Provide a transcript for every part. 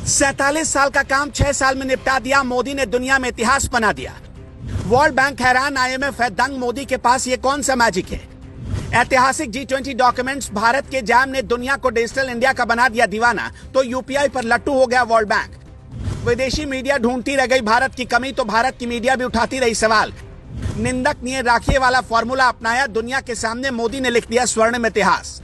47 साल का काम 6 साल में निपटा दिया। मोदी ने दुनिया में इतिहास बना दिया। वर्ल्ड बैंक हैरान, IMF है दंग, मोदी के पास ये कौन सा मैजिक है। ऐतिहासिक G20 डॉक्यूमेंट्स, भारत के जैम ने दुनिया को डिजिटल इंडिया का बना दिया दीवाना, तो UPI पर लट्टू हो गया वर्ल्ड बैंक। विदेशी मीडिया ढूंढती रह गई भारत की कमी, तो भारत की मीडिया भी उठाती रही सवाल। निंदक ने राखिए वाला फॉर्मूला अपनाया, दुनिया के सामने मोदी ने लिख दिया स्वर्णिम इतिहास।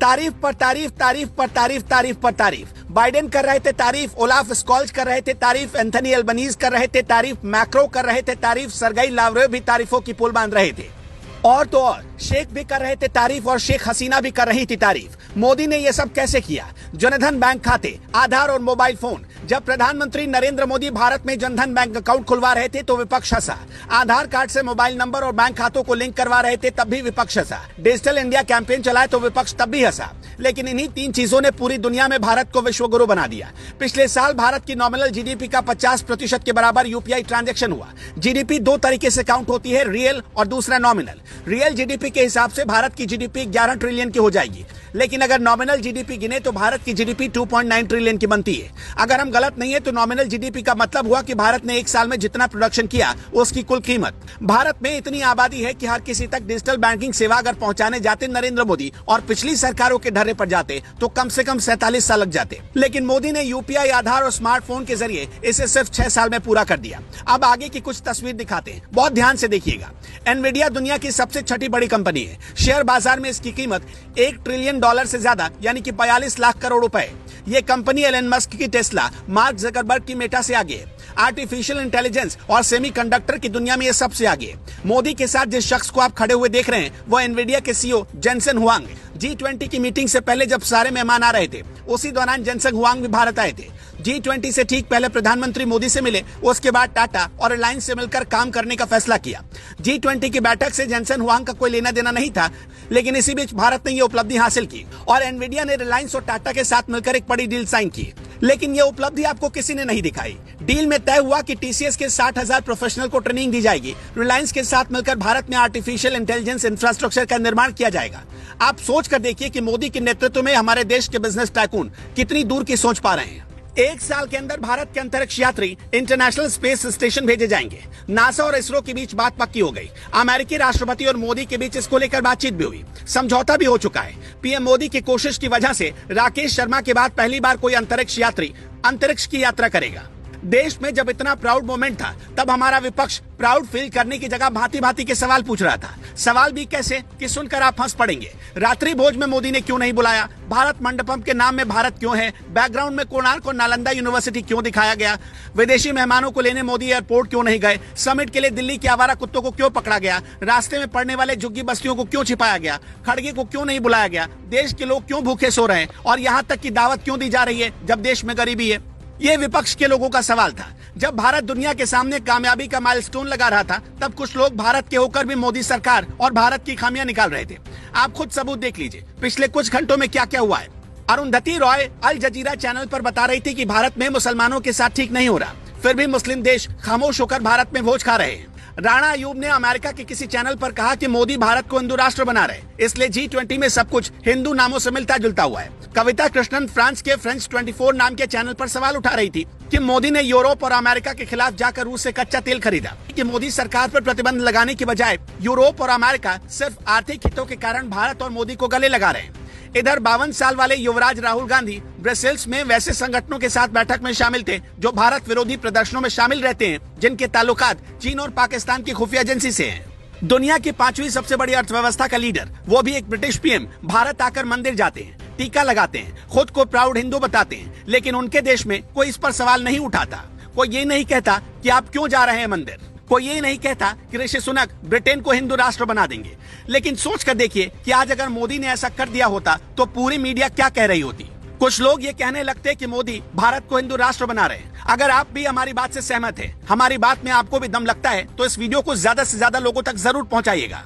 तारीफ पर तारीफ, तारीफ पर तारीफ, तारीफ पर तारीफ। बाइडेन कर रहे थे तारीफ, ओलाफ स्कॉल्ज कर रहे थे तारीफ, एंथनी एल्बनीज कर रहे थे तारीफ, मैक्रो कर रहे थे तारीफ, सरगई लावरेव भी तारीफों की पुल बांध रहे थे। और तो और शेख भी कर रहे थे तारीफ और शेख हसीना भी कर रही थी तारीफ। मोदी ने यह सब कैसे किया? जनधन बैंक खाते, आधार और मोबाइल फोन। जब प्रधानमंत्री नरेंद्र मोदी भारत में जनधन बैंक अकाउंट खुलवा रहे थे तो विपक्ष हंसा। आधार कार्ड से मोबाइल नंबर और बैंक खातों को लिंक करवा रहे थे तब भी विपक्ष हंसा। डिजिटल इंडिया कैंपेन चलाए तो विपक्ष तब भी हंसा। लेकिन इन्हीं 3 चीजों ने पूरी दुनिया में भारत को विश्वगुरु बना दिया। पिछले साल भारत की नॉमिनल GDP का 50% के बराबर UPI ट्रांजैक्शन हुआ। GDP 2 तरीके से काउंट होती है, रियल और दूसरा नॉमिनल। रियल GDP के हिसाब से भारत की GDP 11 ट्रिलियन की हो जाएगी, लेकिन अगर नॉमिनल GDP गिने तो भारत की GDP 2.9 ट्रिलियन की बनती है। अगर हम गलत नहीं है तो नॉमिनल GDP का मतलब हुआ कि भारत ने एक साल में जितना प्रोडक्शन किया उसकी कुल कीमत। भारत में इतनी आबादी है कि हर किसी तक डिजिटल बैंकिंग सेवा अगर पहुंचाने जाते नरेंद्र मोदी और पिछली सरकारों के ढर्रे पर जाते तो कम से कम 47 साल लग जाते। लेकिन मोदी ने UPI, आधार और स्मार्टफोन के जरिए इसे सिर्फ 6 साल में पूरा कर दिया। अब आगे की कुछ तस्वीर दिखाते हैं, बहुत ध्यान से देखिएगा। एनवीडिया दुनिया की सबसे छठी बड़ी कंपनी है। शेयर बाजार में इसकी कीमत $1 ट्रिलियन से ज्यादा यानी कि 42 लाख करोड़ रुपए। ये कंपनी एलन मस्क की टेस्ला, मार्क जकरबर्ग की मेटा से आगे है। आर्टिफिशियल इंटेलिजेंस और सेमीकंडक्टर की दुनिया में ये सबसे आगे है। मोदी के साथ जिस शख्स को आप खड़े हुए देख रहे हैं वो एनवीडिया के CEO जेनसेन हुआंग। G20 की मीटिंग से पहले जब सारे मेहमान आ रहे थे उसी दौरान जेनसेन हुआंग भी भारत आए थे। G20 से ठीक पहले प्रधानमंत्री मोदी से मिले, उसके बाद टाटा और रिलायंस से मिलकर काम करने का फैसला किया। G20 की बैठक से जेनसेन हुआंग का कोई लेना देना नहीं था, लेकिन इसी बीच भारत ने यह उपलब्धि हासिल की और एनवीडिया ने रिलायंस और टाटा के साथ मिलकर एक बड़ी डील साइन की। लेकिन यह उपलब्धि आपको किसी ने नहीं दिखाई। डील में तय हुआ कि TCS के 60,000 प्रोफेशनल को ट्रेनिंग दी जाएगी। रिलायंस के साथ मिलकर भारत में आर्टिफिशियल इंटेलिजेंस इंफ्रास्ट्रक्चर का निर्माण किया जाएगा। आप सोच कर देखिए कि मोदी के नेतृत्व में हमारे देश के बिजनेस टाइकून कितनी दूर की सोच पा रहे हैं। 1 साल के अंदर भारत के अंतरिक्ष यात्री इंटरनेशनल स्पेस स्टेशन भेजे जाएंगे। नासा और इसरो के बीच बात पक्की हो गई। अमेरिकी राष्ट्रपति और मोदी के बीच इसको लेकर बातचीत भी हुई, समझौता भी हो चुका है। PM मोदी की कोशिश की वजह से राकेश शर्मा के बाद पहली बार कोई अंतरिक्ष यात्री अंतरिक्ष की यात्रा करेगा। देश में जब इतना प्राउड मोमेंट था तब हमारा विपक्ष प्राउड फील करने की जगह भांति भांति के सवाल पूछ रहा था। सवाल भी कैसे कि सुनकर आप हंस पड़ेंगे। रात्रि भोज में मोदी ने क्यों नहीं बुलाया? भारत मंडपम के नाम में भारत क्यों है? बैकग्राउंड में कोणार्क और नालंदा यूनिवर्सिटी क्यों दिखाया गया? विदेशी मेहमानों को लेने मोदी एयरपोर्ट क्यों नहीं गए? समिट के लिए दिल्ली के आवारा कुत्तों को क्यों पकड़ा गया? रास्ते में पड़ने वाले झुग्गी बस्तियों को क्यों छिपाया गया? खड़गे को क्यों नहीं बुलाया गया? देश के लोग क्यों भूखे सो रहे हैं और यहाँ तक की दावत क्यों दी जा रही है जब देश में गरीबी है? ये विपक्ष के लोगों का सवाल था। जब भारत दुनिया के सामने कामयाबी का माइलस्टोन लगा रहा था तब कुछ लोग भारत के होकर भी मोदी सरकार और भारत की खामियां निकाल रहे थे। आप खुद सबूत देख लीजिए पिछले कुछ घंटों में क्या क्या हुआ है। अरुंधति रॉय अल जजीरा चैनल पर बता रही थी कि भारत में मुसलमानों के साथ ठीक नहीं हो रहा, फिर भी मुस्लिम देश खामोश होकर भारत में भोज खा रहे हैं। राणा अयूब ने अमेरिका के किसी चैनल पर कहा कि मोदी भारत को हिंदू राष्ट्र बना रहे, इसलिए G20 में सब कुछ हिंदू नामों से मिलता जुलता हुआ है। कविता कृष्णन फ्रांस के फ्रेंच 24 नाम के चैनल पर सवाल उठा रही थी कि मोदी ने यूरोप और अमेरिका के खिलाफ जाकर रूस से कच्चा तेल खरीदा, कि मोदी सरकार पर प्रतिबंध लगाने की बजाय यूरोप और अमेरिका सिर्फ आर्थिक हितों के कारण भारत और मोदी को गले लगा रहे हैं। इधर 52 साल वाले युवराज राहुल गांधी ब्रसेल्स में वैसे संगठनों के साथ बैठक में शामिल थे जो भारत विरोधी प्रदर्शनों में शामिल रहते हैं, जिनके ताल्लुकात चीन और पाकिस्तान की खुफिया एजेंसी से हैं। दुनिया की 5वीं सबसे बड़ी अर्थव्यवस्था का लीडर, वो भी एक ब्रिटिश PM, भारत आकर मंदिर जाते हैं, टीका लगाते हैं, खुद को प्राउड हिंदू बताते हैं, लेकिन उनके देश में कोई इस पर सवाल नहीं उठाता। कोई ये नहीं कहता कि आप क्यों जा रहे हैं मंदिर। कोई ये नहीं कहता कि ऋषि सुनक ब्रिटेन को हिंदू राष्ट्र बना देंगे। लेकिन सोच कर देखिए कि आज अगर मोदी ने ऐसा कर दिया होता तो पूरी मीडिया क्या कह रही होती। कुछ लोग ये कहने लगते कि मोदी भारत को हिंदू राष्ट्र बना रहे हैं। अगर आप भी हमारी बात से सहमत हैं, हमारी बात में आपको भी दम लगता है, तो इस वीडियो को ज्यादा से ज्यादा लोगों तक जरूर पहुंचाइएगा।